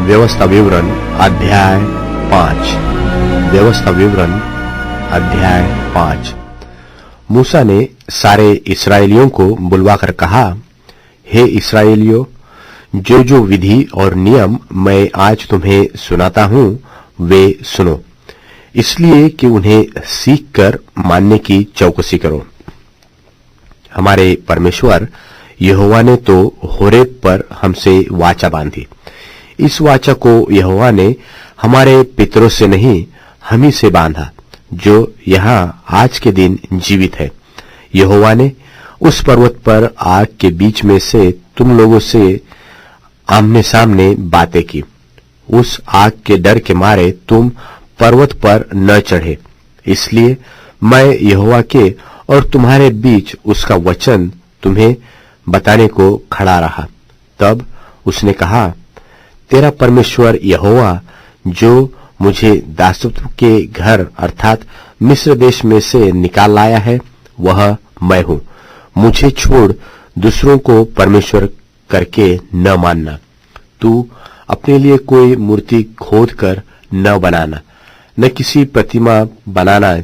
व्यवस्था विवरण अध्याय 5। व्यवस्था विवरण अध्याय 5। मूसा ने सारे इस्राएलियों को बुलवाकर कहा, हे इस्राएलियों, जो जो विधि और नियम मैं आज तुम्हें सुनाता हूं वे सुनो, इसलिए कि उन्हें सीखकर मानने की चौकसी करो। हमारे परमेश्वर यहोवा ने तो होरेब पर हमसे वाचा बांधी। इस वाचा को यहोवा ने हमारे पितरों से नहीं, हम ही से बांधा, जो यहाँ आज के दिन जीवित है। यहोवा ने उस पर्वत पर आग के बीच में से तुम लोगों से आमने सामने बातें की। उस आग के डर के मारे तुम पर्वत पर न चढ़े, इसलिए मैं यहोवा के और तुम्हारे बीच उसका वचन तुम्हें बताने को खड़ा रहा। तब उसने कहा, तेरा परमेश्वर यहोवा जो मुझे दासत्व के घर अर्थात मिस्र देश में से निकाल लाया है, वह मैं हूं। मुझे छोड़ दूसरों को परमेश्वर करके न मानना। तू अपने लिए कोई मूर्ति खोद कर न बनाना, न किसी प्रतिमा बनाना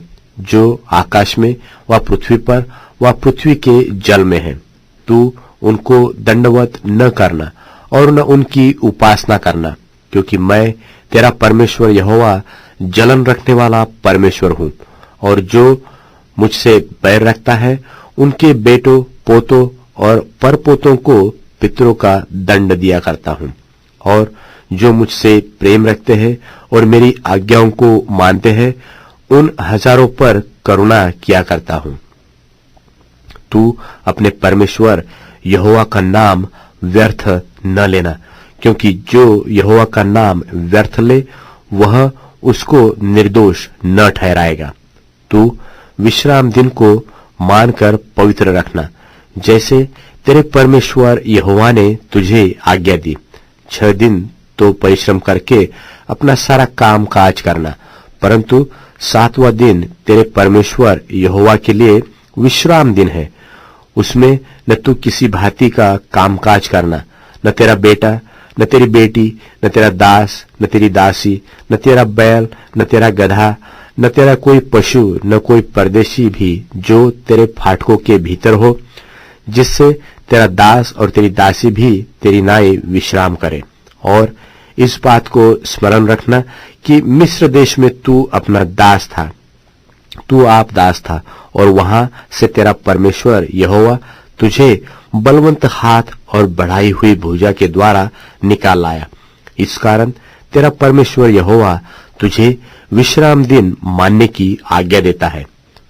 जो आकाश में व पृथ्वी पर व पृथ्वी के जल में है। तू उनको दंडवत न करना और न उनकी उपासना करना, क्योंकि मैं तेरा परमेश्वर यहोवा जलन रखने वाला परमेश्वर हूं, और जो मुझसे बैर रखता है उनके बेटों, पोतों और परपोतों को पितरों का दंड दिया करता हूं, और जो मुझसे प्रेम रखते हैं और मेरी आज्ञाओं को मानते हैं उन हजारों पर करुणा किया करता हूं। तू अपने परमेश्वर यहोवा का नाम व्यर्थ न लेना, क्योंकि जो यहोवा का नाम व्यर्थ ले वह उसको निर्दोष न ठहराएगा। तू विश्राम दिन को मानकर पवित्र रखना, जैसे तेरे परमेश्वर यहोवा ने तुझे आज्ञा दी। 6 दिन तो परिश्रम करके अपना सारा काम काज करना, परंतु 7वां दिन तेरे परमेश्वर यहोवा के लिए विश्राम दिन है। उसमें न तू किसी भांति का कामकाज करना, न तेरा बेटा, न तेरी बेटी, न तेरा दास, न तेरी दासी, न तेरा बैल, न तेरा गधा, न तेरा कोई पशु, न कोई परदेशी भी जो तेरे फाटकों के भीतर हो, जिससे तेरा दास और तेरी दासी भी तेरी नाई विश्राम करे। और इस बात को स्मरण रखना कि मिस्र देश में तू अपना दास था, तू आप दास था, और वहां से तेरा परमेश्वर यहोवा तुझे बलवंत हाथ और बढ़ाई हुई भुजा के द्वारा निकाल लाया। इस कारण तेरा परमेश्वर यहोवा तुझे विश्राम दिन मानने की आज्ञा देता है।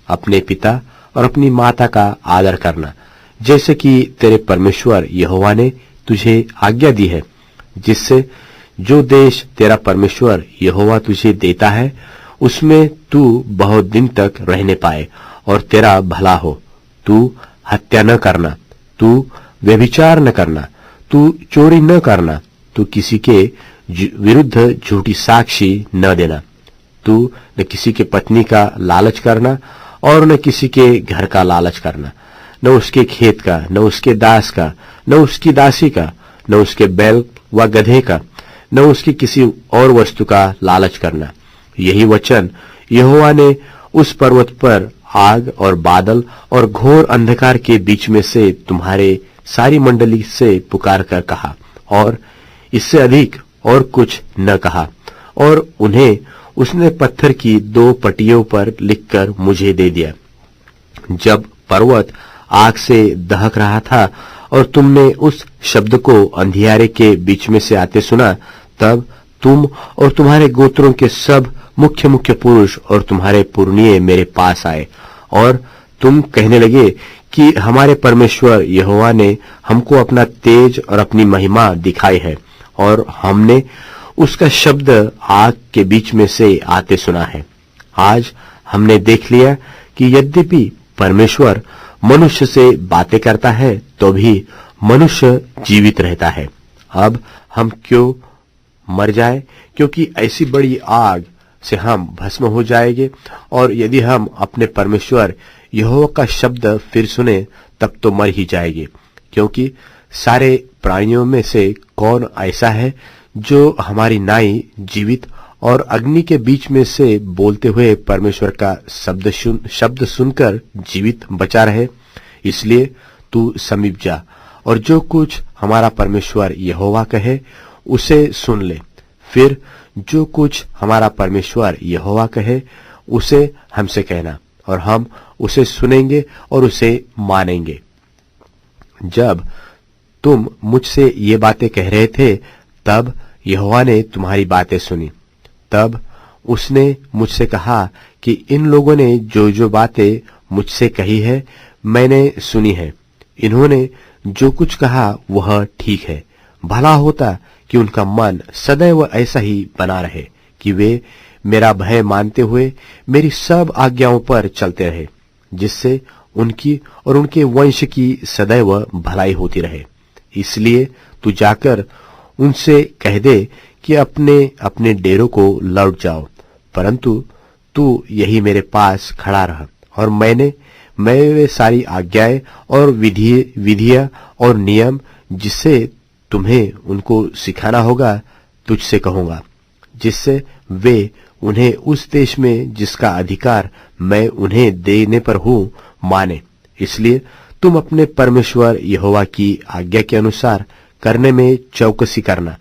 अपने पिता और अपनी माता का आदर करना, जैसे कि तेरे परमेश्वर यहोवा ने तुझे आज्ञा दी है, जिससे जो देश तेरा परमेश्वर यहोवा तुझे देता है उसमें तू बहुत दिन तक रहने पाए और तेरा भला हो। तू हत्या न करना, तू व्यभिचार न करना, तू चोरी न करना, तू किसी के विरुद्ध झूठी साक्षी न देना, तू न किसी के पत्नी का लालच करना और न किसी के घर का लालच करना, न उसके खेत का, न उसके दास का, न उसकी दासी का, न उसके बैल व गधे का, न उसकी किसी और वस्तु का लालच करना। यही वचन यहोवा ने उस पर्वत पर आग और बादल और घोर अंधकार के बीच में से तुम्हारे सारी मंडली से पुकार कर कहा, और इससे अधिक और कुछ न कहा। और उन्हें उसने पत्थर की 2 पटियों पर लिखकर मुझे दे दिया। जब पर्वत आग से दहक रहा था और तुमने उस शब्द को अंधियारे के बीच में से आते सुना, तब तुम और तुम्हारे गोत्रों के सब मुख्य मुख्य पुरुष और तुम्हारे पुरनिये मेरे पास आए, और तुम कहने लगे कि हमारे परमेश्वर यहोवा ने हमको अपना तेज और अपनी महिमा दिखाई है, और हमने उसका शब्द आग के बीच में से आते सुना है। आज हमने देख लिया कि यद्यपि परमेश्वर मनुष्य से बातें करता है तो भी मनुष्य जीवित रहता है। अब हम क्यों मर जाए, क्योंकि ऐसी बड़ी आग से हम भस्म हो जाएंगे। और यदि हम अपने परमेश्वर यहोवा का शब्द फिर सुने तब तो मर ही जाएंगे, क्योंकि सारे प्राणियों में से कौन ऐसा है जो हमारी नाई जीवित और अग्नि के बीच में से बोलते हुए परमेश्वर का शब्द सुनकर जीवित बचा रहे। इसलिए तू समीप जा और जो कुछ हमारा परमेश्वर यहोवा कहे उसे सुन ले। फिर जो कुछ हमारा परमेश्वर यहोवा कहे उसे हमसे कहना और हम उसे सुनेंगे और उसे मानेंगे। जब तुम मुझसे ये बातें कह रहे थे तब यहोवा ने तुम्हारी बातें सुनी। तब उसने मुझसे कहा कि इन लोगों ने जो जो बातें मुझसे कही है मैंने सुनी है। इन्होंने जो कुछ कहा वह ठीक है। भला होता कि उनका मन सदैव ऐसा ही बना रहे कि वे मेरा भय मानते हुए मेरी सब आज्ञाओं पर चलते रहे, जिससे उनकी और उनके वंश की सदैव भलाई होती रहे। इसलिए तू जाकर उनसे कह दे कि अपने अपने डेरों को लौट जाओ, परंतु तू यही मेरे पास खड़ा रह और मैं वे सारी आज्ञाएं और विधियां और नियम जिससे तुम्हें उनको सिखाना होगा तुझसे कहूंगा, जिससे वे उन्हें उस देश में जिसका अधिकार मैं उन्हें देने पर हूं माने। इसलिए तुम अपने परमेश्वर यहोवा की आज्ञा के अनुसार करने में चौकसी करना,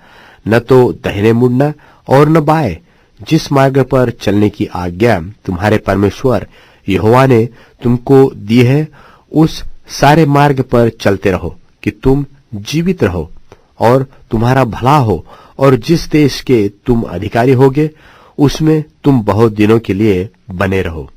न तो दाहिने मुड़ना और न बाएं। जिस मार्ग पर चलने की आज्ञा तुम्हारे परमेश्वर यहोवा ने तुमको दी है उस सारे मार्ग पर चलते रहो कि तुम जीवित रहो और तुम्हारा भला हो, और जिस देश के तुम अधिकारी होगे उसमें तुम बहुत दिनों के लिए बने रहो।